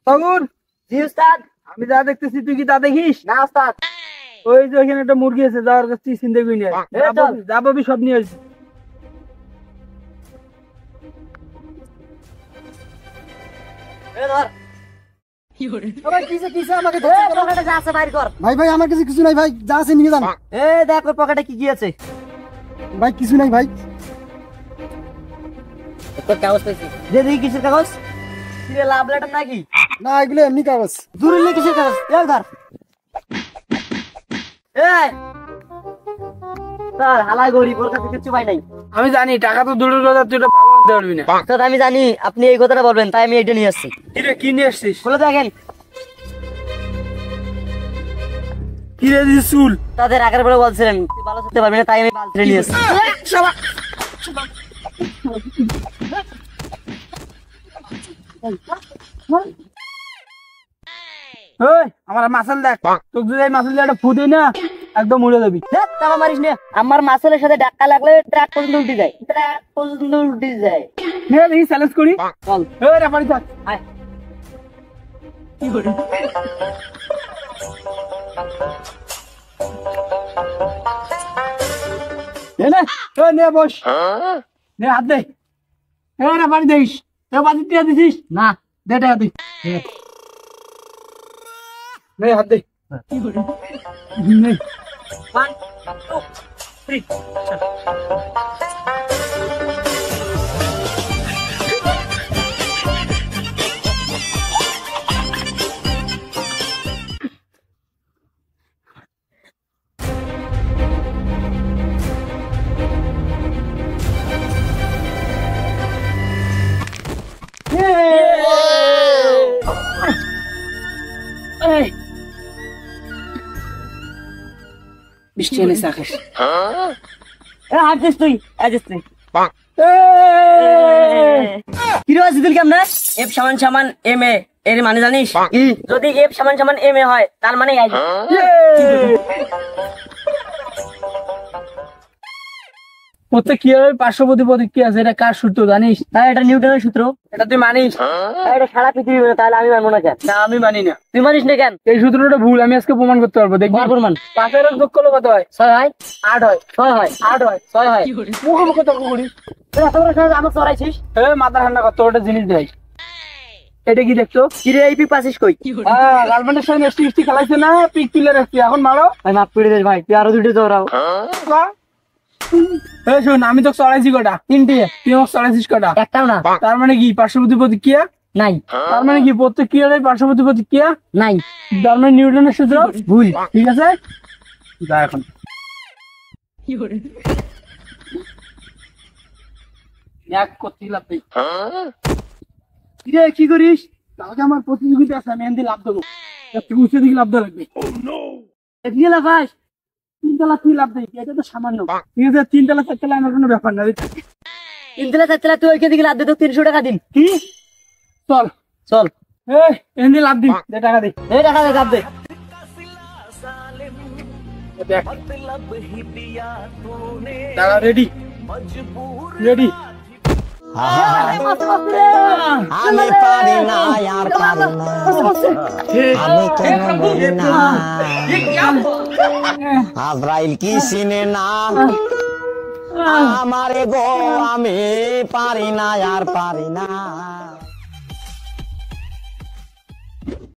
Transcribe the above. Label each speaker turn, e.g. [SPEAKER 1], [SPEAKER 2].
[SPEAKER 1] তখন
[SPEAKER 2] জি উস্তাদ।
[SPEAKER 1] আমি যা দেখতেছি তুই কি তা দেখিস?
[SPEAKER 2] না উস্তাদ।
[SPEAKER 1] ওই যে ওখানে একটা মুরগি আছে, যাওয়ার কাছে চিন্তা করি না,
[SPEAKER 2] চল।
[SPEAKER 1] যাবো সব নিয়ে আসবি।
[SPEAKER 2] ভাই কিসে কিসে আমাকে ধরছে? পকেটে যা আছে বাইর কর।
[SPEAKER 3] ভাই ভাই আমার কাছে কিছু নাই ভাই, যা আছে নিয়ে যান।
[SPEAKER 2] দেখ ওর পকেটে কি কি আছে।
[SPEAKER 3] ভাই কিছু নাই ভাই।
[SPEAKER 2] তোর কাগজ পেয়েছি। দে দেখি কিসের কাগজ? কিরে লাভ লেটার নাকি?
[SPEAKER 3] না এগুলো এমনি কাগজ।
[SPEAKER 2] জরুরি কিসের কাগজ? এই ধর। এই স্যার হালাই গরিব, ওর কাছে কিছু পাই নাই।
[SPEAKER 1] আমি জানি টাকা তো দূরের কথা, তুই এটা ভালো আনতে পারবি না।
[SPEAKER 2] স্যার আমি জানি আপনি এই কথাটা বলবেন, তাই আমি এটা নিয়ে আসছি।
[SPEAKER 1] কিরে কি নিয়ে আসছিস?
[SPEAKER 2] খুলে দেখেন।
[SPEAKER 1] কিরে দিস চুল?
[SPEAKER 2] তাদের আগের বলে বলছিলেন তুই ভালো করতে পারবি না, তাই আমি বালতিতে নিয়ে আসছি।
[SPEAKER 1] ওই আমার মাসল দেখ, তোকে যদি এই মাসল দিয়ে একটা ফু দিই না একদম উড়ে যাবি।
[SPEAKER 2] তামা মারিস না, আমার মাসেলের সাথে ধাক্কা লাগলে ট্রাক পর্যন্ত উল্টে যায়, ট্রাক পর্যন্ত উল্টে যায়।
[SPEAKER 1] নে দেখি চ্যালেঞ্জ করি।
[SPEAKER 2] চল।
[SPEAKER 1] ওই রেফারি থাক।
[SPEAKER 2] আয়।
[SPEAKER 1] নে নে বস, নে হাত দে। এই রেফারি দেখিস, এ বাজি দিয়ে দিছিস
[SPEAKER 2] না
[SPEAKER 1] দে টাকা দে। নে হাত দে। নে
[SPEAKER 2] 1 2 3
[SPEAKER 1] বৃষ্টি এনে চাখিস।
[SPEAKER 2] আছিস তুই, আছিস তুই। কিরে আছিস তুই কেমন? এফ সমান সমান এম এ এর মানে জানিস? যদি এফ সমান সমান এম এ হয় তার মানে আই।
[SPEAKER 1] ওতে কি হবে? পার্শ্ববর্তী প্রতিক্রিয়া আছে, এটা কার সূত্র জানিস?
[SPEAKER 2] হ্যাঁ এটা নিউটনের সূত্র।
[SPEAKER 1] এটা তুই মানিস?
[SPEAKER 2] এটা সারা পৃথিবী মানে, তাহলে আমি মানবো না কেন?
[SPEAKER 1] না আমি মানি না।
[SPEAKER 2] তুই মানিস না কেন?
[SPEAKER 1] এই সূত্রটা ভুল, আমি আজকে প্রমাণ করতে পারবো। দেখবি
[SPEAKER 2] প্রমাণ।
[SPEAKER 1] 5 এর যোগ করলে কত হয়?
[SPEAKER 2] 6 হয়,
[SPEAKER 1] 8 হয়,
[SPEAKER 2] 6 হয়,
[SPEAKER 1] 8 হয়,
[SPEAKER 2] 6 হয়।
[SPEAKER 1] মুখে মুখে তর্ক করিস।
[SPEAKER 2] তুই এত বড় সাহস আমাকে চড়াইছিস?
[SPEAKER 1] মাথা ঠান্ডা কর, তোর একটা জিনিস দেয়। এটা কি দেখছো?
[SPEAKER 2] কিরে এই পিক পাছিস কই?
[SPEAKER 1] গার্লফ্রেন্ডের সঙ্গে মিষ্টি খেলাইছে না, পিক তুলে রাখছি, এখন মারো।
[SPEAKER 2] ভাই মাফ করে দে ভাই, তুই আরো দুটো চড়াও।
[SPEAKER 1] শোন, আমি তো চড়াইছি কটা?
[SPEAKER 2] 3টে।
[SPEAKER 1] তুই আমাকে চড়াইছিস কটা?
[SPEAKER 2] একটাও না।
[SPEAKER 1] তার মানে কি পার্শ্ববর্তী প্রতিক্রিয়া
[SPEAKER 2] নাই।
[SPEAKER 1] তার মানে কি প্রত্যেক পার্শ্ববর্তী প্রতিক্রিয়া
[SPEAKER 2] নাই।
[SPEAKER 1] তার মানে নিউটনের সূত্র
[SPEAKER 2] ভুল।
[SPEAKER 1] ঠিক আছে, যা এখন। এক করতে লাভ নেই। কিরে কি করিস? কালকে আমার প্রতিযোগিতা আছে, আমি এমনি লাভ দেবো, তুই উঠে দিকে লাভ দেওয়া লাগবে।
[SPEAKER 2] দিয়ে লাফাস?
[SPEAKER 1] 3 তলা তুই লাভ দেই, এটা তো সামান্য। ঠিক আছে 3 তলা 4 তলা আমার কোনো ব্যাপার না।
[SPEAKER 2] 3 তলা 4 তলা তুই ওইখান থেকে লাফ দে, তো 300 টাকা দিন।
[SPEAKER 1] কি? চল
[SPEAKER 2] চল।
[SPEAKER 1] এমনি লাভ দি, দে টাকা দে।
[SPEAKER 2] এই টাকা দে, লাফ দে।
[SPEAKER 1] দেখ টাকা রেডি রেডি।
[SPEAKER 4] আমি পারি না আর পারি না, আমি কেন বলি না, আজরাইল কি চিনে না আমারে গো, আমি পারি না আর পারি না।